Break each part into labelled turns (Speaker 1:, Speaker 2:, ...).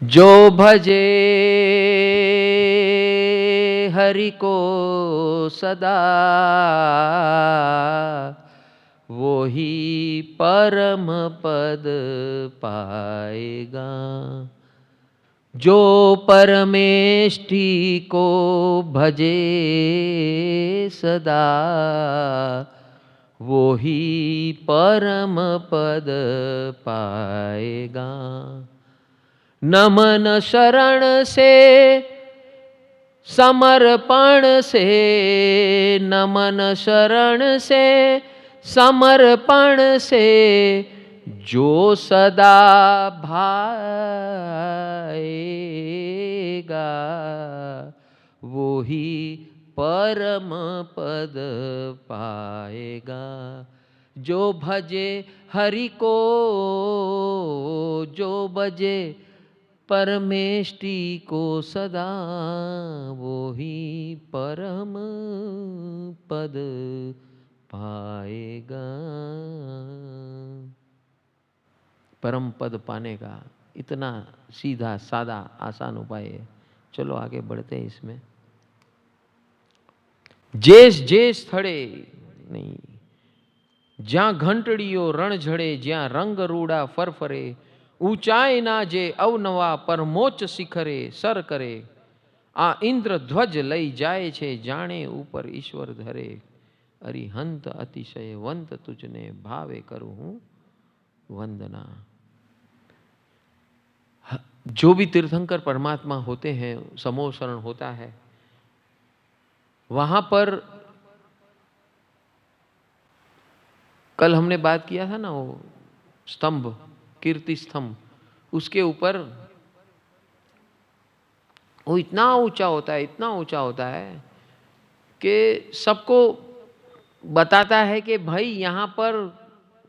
Speaker 1: जो भजे हरि को सदा, वो ही परम पद पाएगा। जो परमेष्टि को भजे सदा, वो ही परम पद पाएगा। नमन शरण से समर्पण से, नमन शरण से समर्पण से, जो सदा भाएगा, वो ही परम पद पाएगा। जो भजे हरि को, जो भजे परमेष्टि को सदा, वो ही परम पद पाएगा। परम पद पाने का इतना सीधा सादा आसान उपाय है। चलो आगे बढ़ते हैं इसमें। जेस जेस थड़े नहीं, ज्યાં ઘંટડીઓ રણ ઝડે, જ્યાં રંગ રૂડા ફરફરે, ઊંચાઈ ના જે અવનવા પરમોચ્ચ શિખરે સર કરે, આ ઇન્દ્ર ધ્વજ લઈ જાય છે જાણે ઉપર ઈશ્વર ધરે, અરિહંત અતિશય વંત તુજને ભાવે કરું હું वंदना। जो भी तीर्थंकर परमात्मा होते हैं, समोशरण होता है, वहां पर कल हमने बात किया था ना, वो स्तंभ, कीर्ति स्तंभ, उसके ऊपर वो इतना ऊंचा होता है, इतना ऊंचा होता है कि सबको बताता है कि भाई यहाँ पर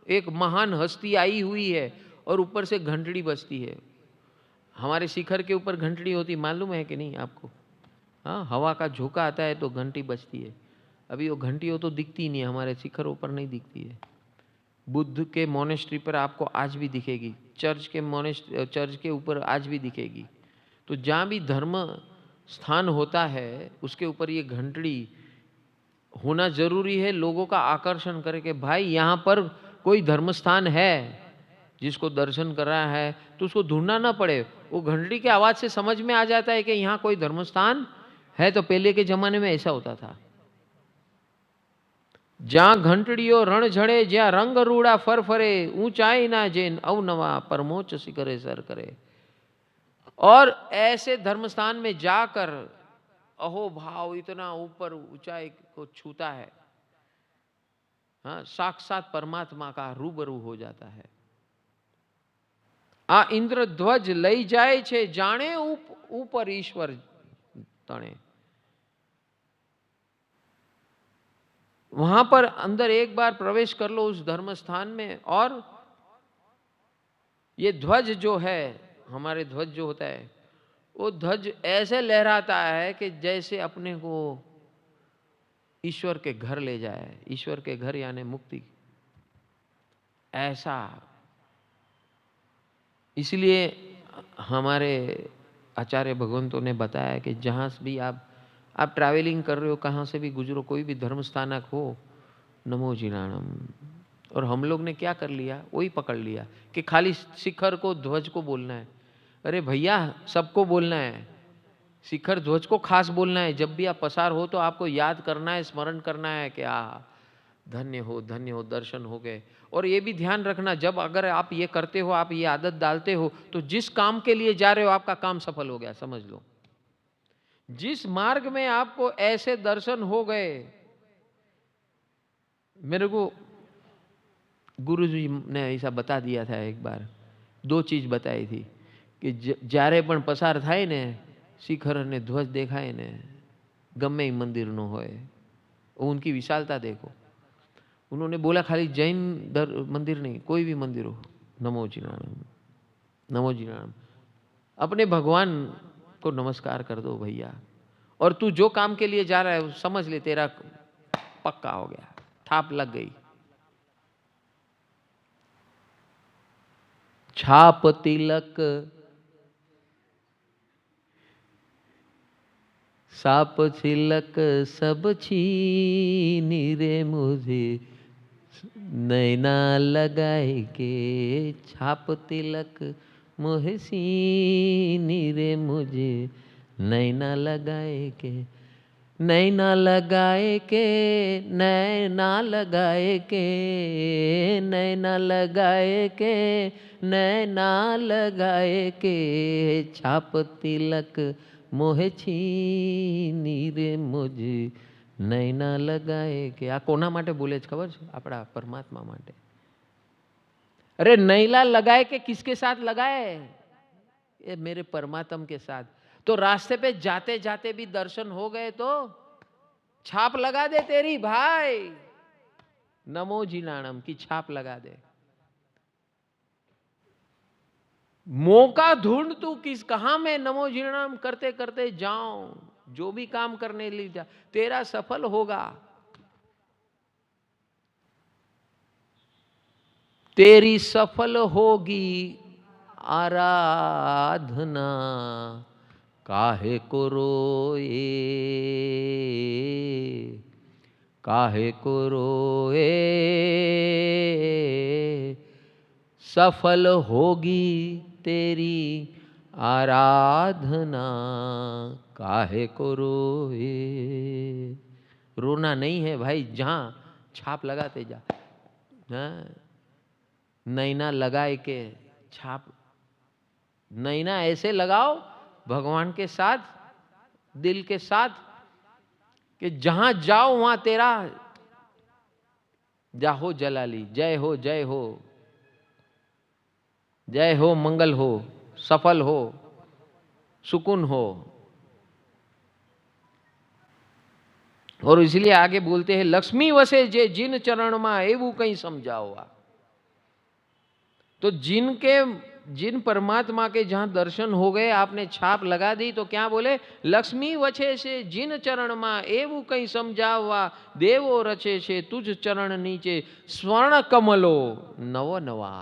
Speaker 1: एक महान हस्ती आई हुई है, और ऊपर से घंटड़ी बजती है। हमारे शिखर के ऊपर घंटड़ी होती, मालूम है कि नहीं आपको? हाँ, हवा का झोंका आता है तो घंटी बजती है। अभी वो घंटी हो तो दिखती नहीं है, हमारे शिखरों पर नहीं दिखती है। बुद्ध के मोनेस्ट्री पर आपको आज भी दिखेगी, चर्च के ऊपर आज भी दिखेगी। तो जहाँ भी धर्म स्थान होता है उसके ऊपर ये घंटड़ी होना जरूरी है, लोगों का आकर्षण करे कि भाई यहाँ पर कोई धर्म स्थान है। जिसको दर्शन कर रहा है तो उसको ढूंढना ना पड़े, वो घंटड़ी की आवाज से समझ में आ जाता है कि यहाँ कोई धर्म स्थान है। तो पहले के जमाने में ऐसा होता था। જ્યાં ઘંટડીઓ રણ ઝડે, જ્યાં રંગ રૂડા ફરફરે, ऊंचाई ना जेन अवनवा परमोच्च शिखरे सर करे। और ऐसे धर्म स्थान में जाकर अहो भाव इतना ऊपर ऊंचाई को छूता है, हाँ, साक्षात परमात्मा का रूबरू हो जाता है। आ इंद्र ध्वज लई जाए छे जाने ऊपर ईश्वर तणे। वहां पर अंदर एक बार प्रवेश कर लो उस धर्म स्थान में, और ये ध्वज जो है, हमारे ध्वज जो होता है, वो ध्वज ऐसे लहराता है कि जैसे अपने को ईश्वर के घर ले जाए। ईश्वर के घर यानी मुक्ति, ऐसा। इसलिए हमारे आचार्य भगवंतों ने बताया कि जहाँ भी आप ट्रैवलिंग कर रहे हो, कहाँ से भी गुजरो, कोई भी धर्म स्थानक हो, नमो जिनाणम। और हम लोग ने क्या कर लिया, वही पकड़ लिया कि खाली शिखर को ध्वज को बोलना है। अरे भैया, सबको बोलना है, शिखर ध्वज को खास बोलना है। जब भी आप पसार हो तो आपको याद करना है, स्मरण करना है कि धन्य हो, दर्शन हो गए। और ये भी ध्यान रखना, जब अगर आप ये करते हो, आप ये आदत डालते हो, तो जिस काम के लिए जा रहे हो आपका काम सफल हो गया, समझ लो। जिस मार्ग में आपको ऐसे दर्शन हो गए, मेरे को गुरु जी ने ऐसा बता दिया था एक बार, दो चीज बताई थी कि જ્યારે પણ પસાર થાય ને, શિખર અને ધ્વજ દેખાય ને, ગમે એ મંદિરનો હોય, उनकी विशालता देखो। उन्होंने बोला खाली जैन मंदिर नहीं, कोई भी मंदिर हो, नमो जिनाणम, नमो जिनाणम। अपने भगवान को नमस्कार कर दो भैया, और तू जो काम के लिए जा रहा है समझ ले तेरा पक्का हो गया, थाप लग गई। छाप तिलक साप छिलक सब छीनी रे मुझे, नैना लगाए के छाप तिलक मोहे सीनी रे मुझे, नैना लगाए के, नैना लगाए के, नैना लगाए के, नैना लगाए के, नैना लगाए के छाप तिलक मोहे छीनी रे मुझे, नैना लगाए के। आ कोना माटे बोले છે ખબર છે? આપણા પરમાત્મા માટે। अरे नैना लगाए के किसके साथ लगाए? ये मेरे परमात्मा के साथ। तो रास्ते पे जाते जाते भी दर्शन हो गए तो छाप लगा दे तेरी भाई, नमो जिनाणम की छाप लगा दे। मौका ढूंढ तू किस कहां में नमो जिनाणम करते करते जाऊं, जो भी काम करने लिए जा तेरा सफल होगा। तेरी सफल होगी आराधना, काहे को रोए, काहे को रोए, सफल होगी तेरी आराधना, काहे को रोए। रोना नहीं है भाई, जहां छाप लगाते जा। हाँ? नैना लगाए के छाप, नैना ऐसे लगाओ भगवान के साथ, दिल के साथ, कि जहां जाओ वहां तेरा जाहो जलाली, जय हो जय हो, जय हो, मंगल हो, सफल हो, सुकून हो। और इसलिए आगे बोलते हैं, लक्ष्मी वसे जे जिन चरण में एवं कहीं समझाओ। तो जिन परमात्मा के जहां दर्शन हो गए, आपने छाप लगा दी, तो क्या बोले? लक्ष्मी वछे से जिन चरण में एवं कहीं समझावा, देवो रचे से तुझ चरण नीचे, स्वर्ण कमलो नव नवा।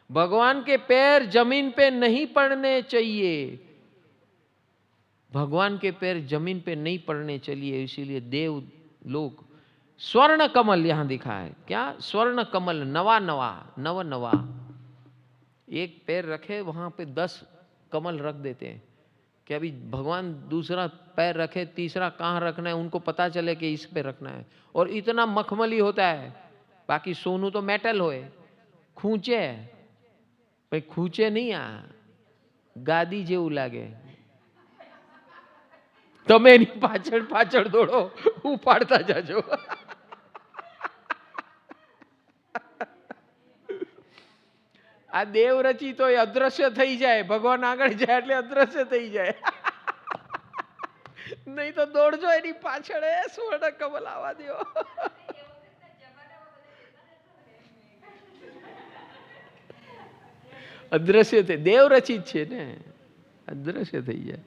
Speaker 1: भगवान के पैर जमीन पे नहीं पड़ने चाहिए, भगवान के पैर जमीन पे नहीं पड़ने चाहिए, इसीलिए देव लोग स्वर्ण कमल यहां दिखा है। क्या? स्वर्ण कमल, नवा नवा, नव नवा। एक पैर रखे वहां पे 10 कमल रख देते हैं कि अभी भगवान दूसरा पैर रखे, तीसरा कहां रखना है उनको पता चले कि इस पे रखना है। और इतना मखमली होता है, बाकी सोनू तो मेटल होए, खूंचे भाई, खूंचे नहीं, आ गादी जेવું लागे। તમે એની પાછળ પાછળ દોડો, ઉપાડતા જાજો। આ દેવ રચિત હોય, અદ્રશ્ય થઈ જાય, ભગવાન આગળ જાય એટલે અદ્રશ્ય થઈ જાય। નહીં તો દોડજો એની પાછળ, એ સ્વર્ણ કમલ આવવા દો। અદ્રશ્ય થઈ, દેવ રચિત છે ને, અદ્રશ્ય થઈ જાય।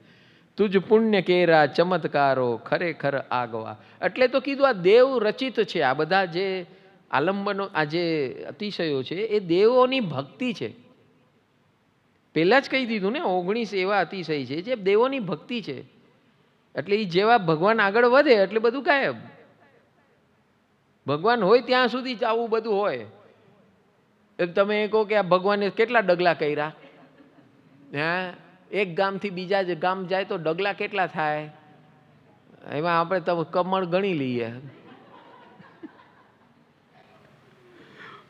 Speaker 1: તુજ પુણ્ય કેરા ચમત્કારો ખરેખર આગવા। એટલે તો કીધું આ દેવ રચિત છે। આ બધા જે આલંબનો, આ જે અતિશયો છે એ દેવોની ભક્તિ છે। પહેલા જ કહી દીધું ને, 19 એવા અતિશય છે જે દેવોની ભક્તિ છે। એટલે એ જેવા ભગવાન આગળ વધે એટલે બધું ગાયબ। ભગવાન હોય ત્યાં સુધી જ આવું બધું હોય। તમે કહો કે આ ભગવાને કેટલા ડગલા કર્યા, હા, એક ગામથી બીજા જ ગામ જાય તો ડગલા કેટલા થાય? એમાં આપણે તો કમળ ગણી લઈએ।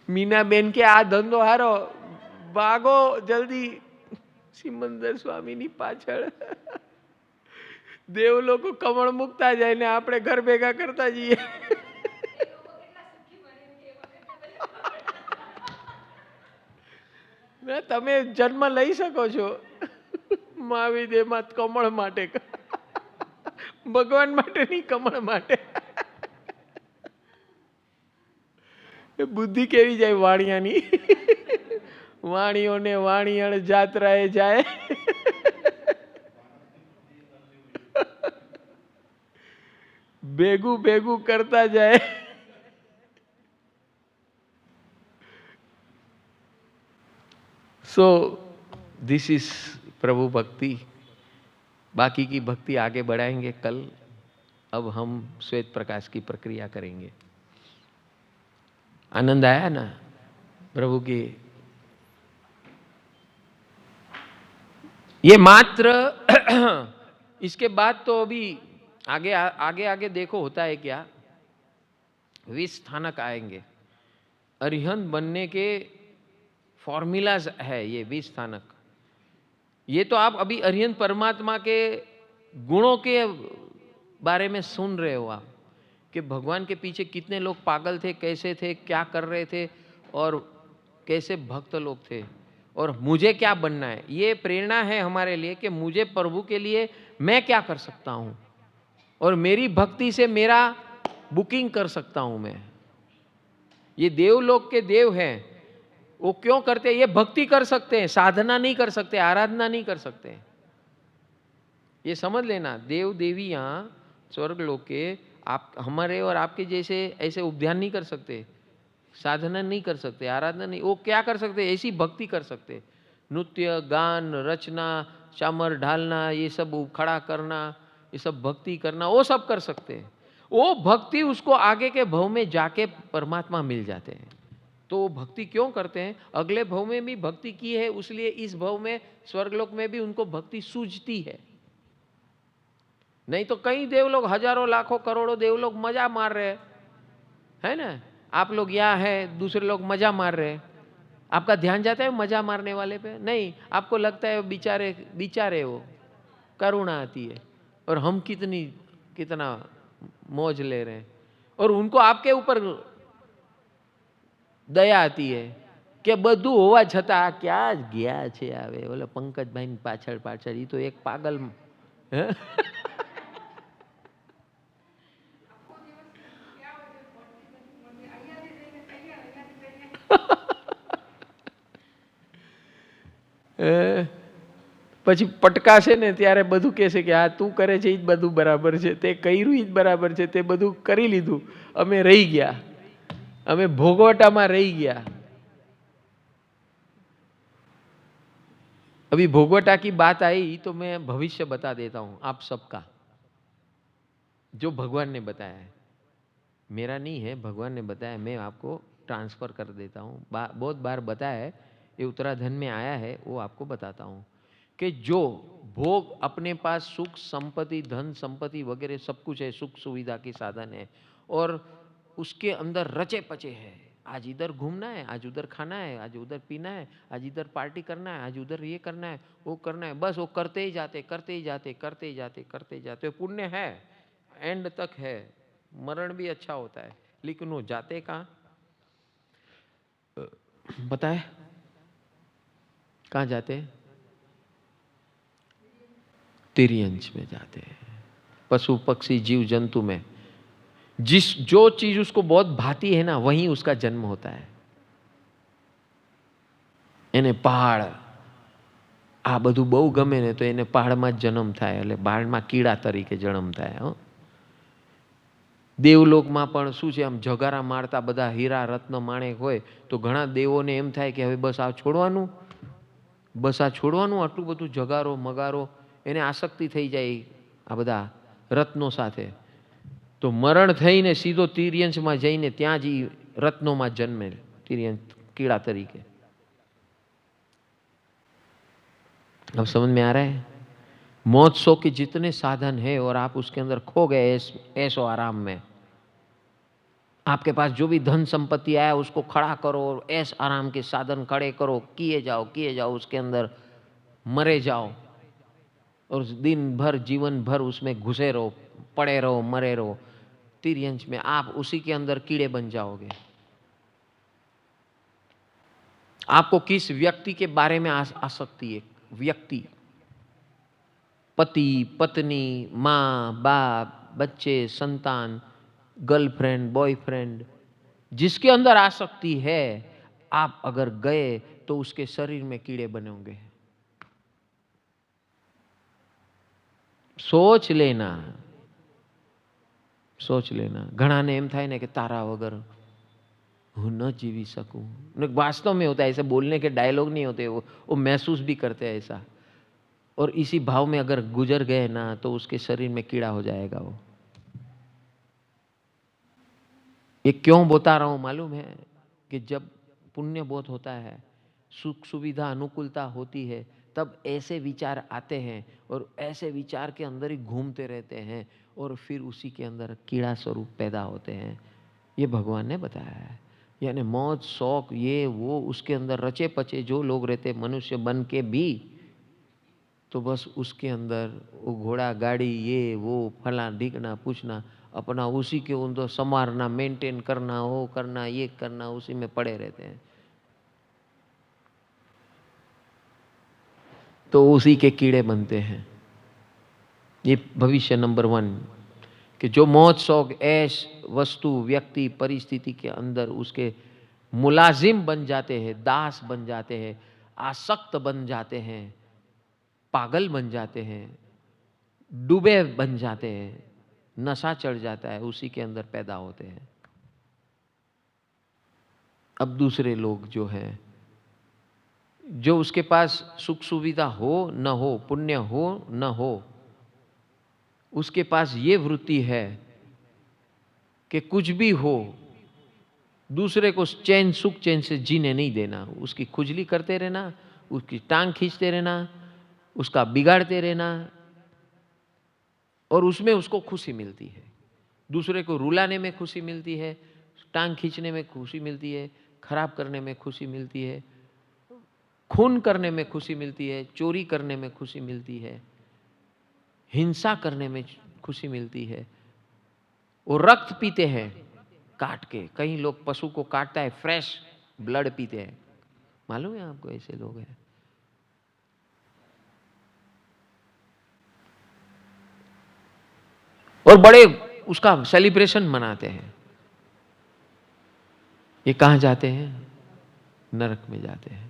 Speaker 1: મીનાબેન કે આ ધંધો હારો, ભાગો જલ્દી સિમંદર સ્વામીની પાછળ। દેવ લોકો કમળ મૂકતા જાય ને આપણે ઘર ભેગા કરતા જઈએ। તમે જન્મ લઈ શકો છો મહાવીદેમાં કમળ માટે, ભગવાન માટે નહીં, કમળ માટે। બુદ્ધિ કેવી જાય વાણિયાની। વાણીઓને વાણિયણ જાત્રાએ જાય। ભેગું ભેગું કરતા જાય। So this is Prabhu Bhakti, बाकी की भक्ति आगे बढ़ाएंगे कल। अब हम श्वेत प्रकाश की प्रक्रिया करेंगे। आनंद आया ना प्रभु की? ये मात्र इसके बाद तो अभी आगे आगे आगे देखो होता है क्या। 20 स्थानक आएंगे। अरिहंत बनने के फॉर्मूलाज है ये 20 स्थानक। ये तो आप अभी अरिहंत परमात्मा के गुणों के बारे में सुन रहे हो आप, कि भगवान के पीछे कितने लोग पागल थे, कैसे थे, क्या कर रहे थे, और कैसे भक्त लोग थे, और मुझे क्या बनना है। ये प्रेरणा है हमारे लिए कि मुझे प्रभु के लिए मैं क्या कर सकता हूं, और मेरी भक्ति से मेरा बुकिंग कर सकता हूं मैं। ये देवलोक के देव हैं, वो क्यों करते हैं? ये भक्ति कर सकते हैं, साधना नहीं कर सकते, आराधना नहीं कर सकते। ये समझ लेना, देव देवी यहाँ स्वर्ग लोक के आप हमारे और आपके जैसे ऐसे उपध्यान नहीं कर सकते, साधना नहीं कर सकते, आराधना नहीं। वो क्या कर सकते? ऐसी भक्ति कर सकते। नृत्य, गान, रचना, चामर ढालना, ये सब खड़ा करना, ये सब भक्ति करना, वो सब कर सकते हैं। वो भक्ति उसको आगे के भव में जाके परमात्मा मिल जाते हैं। तो वो भक्ति क्यों करते हैं? अगले भव में भी भक्ति की है, इसलिए इस भव में स्वर्गलोक में भी उनको भक्ति सूझती है। नहीं तो कई देवलोग, हजारों लाखों करोड़ों देवलोग मजा मार रहे हैं, है ना। आप लोग यहाँ है, दूसरे लोग मजा मार रहे हैं, आपका ध्यान जाता है मजा मारने वाले पे? नहीं, आपको लगता है बेचारे बेचारे, वो करुणा आती है, और हम कितना मौज ले रहे हैं, और उनको आपके ऊपर दया आती है કે બધું હોવા છતાં ક્યાં ગયા છે આવે ઓલો પંકજભાઈ પાછળ પાછળ, એ તો એક પાગલ પછી પટકાશે ને ત્યારે બધું કહેશે કે આ તું કરે છે એ જ બધું બરાબર છે, તે કર્યું એ જ બરાબર છે, તે બધું કરી લીધું, અમે રહી ગયા, અમે ભોગવટામાં રહી ગયા। अभी भोगवटा की बात आई तो मैं भविष्य बता देता हूं आप सबका, जो भगवान ने बताया है, मेरा नहीं है, भगवान ने बताया, मैं आपको ट्रांसफर कर देता हूं। बहुत बार बताया है, ये उत्तराखंड में आया है, वो आपको बताता हूं कि जो भोग अपने पास सुख संपत्ति, धन संपत्ति वगैरह सब कुछ है, सुख सुविधा के साधन है, और उसके अंदर रचे पचे है, आज इधर घूमना है, आज उधर खाना है, आज उधर पीना है, आज इधर पार्टी करना है, आज उधर ये करना है, वो करना है, बस वो करते ही जाते करते ही जाते करते ही जाते करते ही जाते। पुण्य है, एंड तक है, मरण भी अच्छा होता है, लेकिन वो जाते कहाँ पता है? कहाँ जाते? तिर्यंच में जाते हैं, पशु पक्षी जीव जंतु में। जो चीज उसको बहुत भाती है ना, वहीं उसका जन्म होता है। એને પહાડ આ બધું બહુ ગમે ને, તો એને પહાડમાં જ જન્મ થાય, એટલે પહાડમાં કીડા તરીકે જન્મ થાય। દેવલોકમાં પણ શું છે, આમ જગારા મારતા બધા હીરા રત્ન માણેક હોય, તો ઘણા દેવોને એમ થાય કે હવે બસ આ છોડવાનું, બસ આ છોડવાનું, આટલું બધું જગારો મગારો, એને આસક્તિ થઈ જાય આ બધા રત્નો સાથે। તો મરણ થઈને સીધો તિર્યંશમાં જઈને ત્યાં જ રત્નોમાં જન્મે, તિર્યંશ कीड़ा तरीके। अब समझ में आ रहा है? मौत सो के जितने साधन है और आप उसके अंदर खो गए ऐसो आराम में। आपके पास जो भी धन संपत्ति आया उसको खड़ा करो, ऐस आराम के साधन खड़े करो, किए जाओ उसके अंदर, मरे जाओ, और दिन भर जीवन भर उसमें घुसे रहो, पड़े रहो, मरे रहो। तिर्यंश में आप उसी के अंदर कीड़े बन जाओगे। आपको किस व्यक्ति के बारे में आसक्ति है? व्यक्ति, पति पत्नी, माँ बाप, बच्चे, संतान, गर्लफ्रेंड, बॉयफ्रेंड, जिसके अंदर आसक्ति है, आप अगर गए तो उसके शरीर में कीड़े बने होंगे। सोच लेना, सोच लेना। घना ने एम थाय ने कि तारा वगर हूँ न जीवी सकूं। वास्तव में होता है, ऐसे बोलने के डायलॉग नहीं होते, वो महसूस भी करते हैं ऐसा। और इसी भाव में अगर गुजर गए ना तो उसके शरीर में कीड़ा हो जाएगा वो। ये क्यों बता रहा हूं मालूम है? कि जब पुण्य बहुत होता है, सुख सुविधा अनुकूलता होती है, तब ऐसे विचार आते हैं और ऐसे विचार के अंदर ही घूमते रहते हैं और फिर उसी के अंदर कीड़ा स्वरूप पैदा होते हैं। ये भगवान ने बताया है। यानी मौज शौक ये वो उसके अंदर रचे पचे जो लोग रहते मनुष्य बन के भी, तो बस उसके अंदर वो घोड़ा गाड़ी ये वो फला ढीकना पूछना अपना उसी के अंदर संवारना मेंटेन करना वो करना ये करना उसी में पड़े रहते हैं। तो उसी के कीड़े बनते हैं। ये भविष्य नंबर 1 कि जो मौज शौक ऐश वस्तु व्यक्ति परिस्थिति के अंदर उसके मुलाजिम बन जाते हैं, दास बन जाते हैं, आसक्त बन जाते हैं, पागल बन जाते हैं, डूबे बन जाते हैं, नशा चढ़ जाता है, उसी के अंदर पैदा होते हैं। अब दूसरे लोग जो हैं, जो उसके पास सुख सुविधा हो न हो, पुण्य हो न हो, उसके पास ये वृत्ति है कि कुछ भी हो दूसरे को चैन सुख चैन से जीने नहीं देना, उसकी खुजली करते रहना, उसकी टांग खींचते रहना, उसका बिगाड़ते रहना, और उसमें उसको खुशी मिलती है। दूसरे को रुलाने में खुशी मिलती है, टांग खींचने में खुशी मिलती है, खराब करने में खुशी मिलती है, खून करने में खुशी मिलती है, चोरी करने में खुशी मिलती है, हिंसा करने में खुशी मिलती है। वो रक्त पीते हैं काट के, कई लोग पशु को काटता है फ्रेश ब्लड पीते हैं, मालूम है आपको? ऐसे लोग हैं। और बड़े उसका सेलिब्रेशन मनाते हैं। ये कहां जाते हैं? नरक में जाते हैं।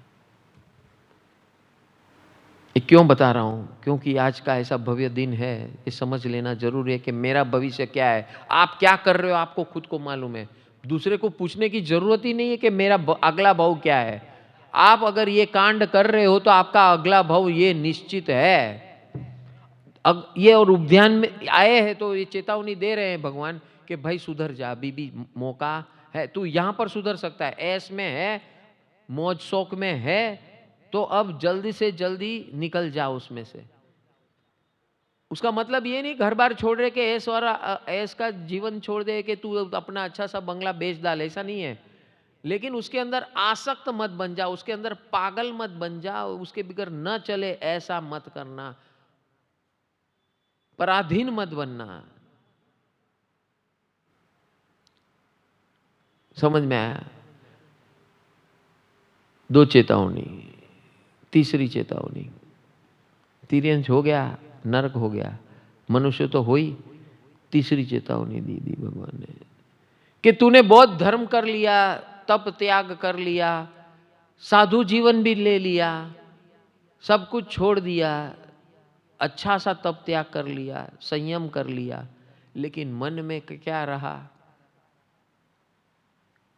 Speaker 1: ये क्यों बता रहा हूं? क्योंकि आज का ऐसा भव्य दिन है, ये समझ लेना जरूरी है कि मेरा भविष्य क्या है। आप क्या कर रहे हो आपको खुद को मालूम है। दूसरे को पूछने की जरूरत ही नहीं है कि मेरा अगला भाव क्या है। आप अगर ये कांड कर रहे हो तो आपका अगला भाव ये निश्चित है। ये और उद्यान में आए हैं तो ये चेतावनी दे रहे हैं भगवान कि भाई सुधर जा, अभी भी मौका है, तू यहां पर सुधर सकता है, ऐश में है, मौज शौक में है, तो अब जल्दी से जल्दी निकल जा उसमें से। उसका मतलब ये नहीं घर बार छोड़ रहे कि ऐश और ऐश का जीवन छोड़ दे कि तू अपना अच्छा सा बंगला बेच डाल, ऐसा नहीं है। लेकिन उसके अंदर आसक्त मत बन जा, उसके अंदर पागल मत बन जा, उसके बगैर न चले ऐसा मत करना, पराधीन मत बनना। समझ में आया? 2 चेतावनी। तीसरी चेतावनी, तिर्यंश हो गया, नरक हो गया, मनुष्य तो हो ही। तीसरी चेतावनी दी भगवान ने कि तूने बहुत धर्म कर लिया, तप त्याग कर लिया, साधु जीवन भी ले लिया, सब कुछ छोड़ दिया, अच्छा सा तप त्याग कर लिया, संयम कर लिया, लेकिन मन में क्या रहा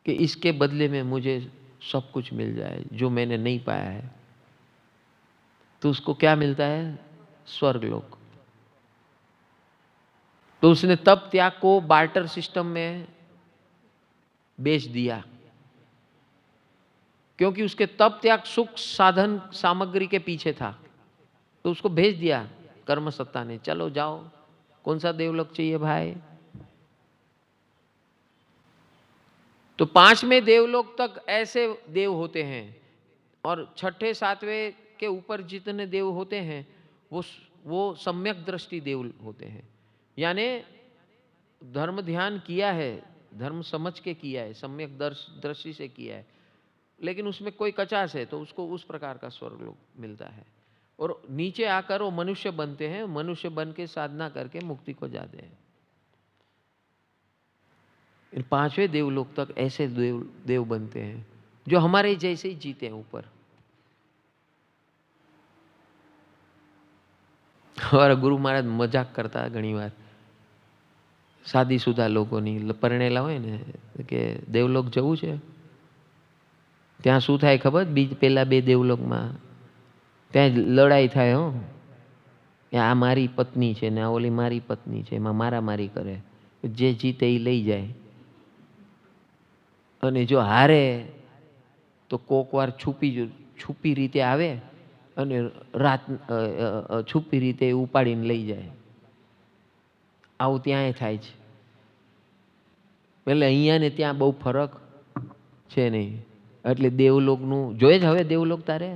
Speaker 1: कि इसके बदले में मुझे सब कुछ मिल जाए जो मैंने नहीं पाया है। तो उसको क्या मिलता है? स्वर्गलोक। तो उसने तप त्याग को बार्टर सिस्टम में बेच दिया, क्योंकि उसके तप त्याग सुख साधन सामग्री के पीछे था। तो उसको भेज दिया कर्म सत्ता ने, चलो जाओ, कौन सा देवलोक चाहिए भाई। तो 5वें देवलोक तक ऐसे देव होते हैं, और 6ठे 7वें के ऊपर जितने देव होते हैं वो सम्यक दृष्टि देव होते हैं। यानी धर्म ध्यान किया है, धर्म समझ के किया है, सम्यक दृष्टि से किया है, लेकिन उसमें कोई कचास है तो उसको उस प्रकार का स्वर्गलोक मिलता है। और नीचे आकर वो मनुष्य बनते हैं, मनुष्य बन के साधना करके मुक्ति को जाते हैं। इन 5वें देवलोक तक ऐसे देव बनते हैं जो हमारे जैसे ही जीते हैं ऊपर। हमारा गुरु महाराज मजाक करता है घनी बार शादीशुदा लोगोની, પરણેલા હોય ને કે દેવલોક જવું છે, ત્યાં શું થાય ખબર? પેલા 2 દેવલોકમાં ત્યાં લડાઈ થાય હો, કે આ મારી પત્ની છે ને આ ઓલી મારી પત્ની છે, એમાં મારામારી કરે, જે જીતે એ લઈ જાય. અને જો હારે તો કોક વાર છુપી રીતે આવે અને છુપી રીતે ઉપાડીને લઈ જાય. આવું ત્યાંય થાય છે. એટલે અહીંયા ને ત્યાં બહુ ફરક છે નહીં. એટલે દેવલોકનું જોઈએ જ હવે દેવલોક તારે?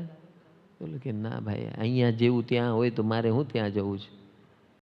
Speaker 1: બોલે કે ના ભાઈ, અહીંયા જેવું ત્યાં હોય તો મારે હું ત્યાં જવું છે.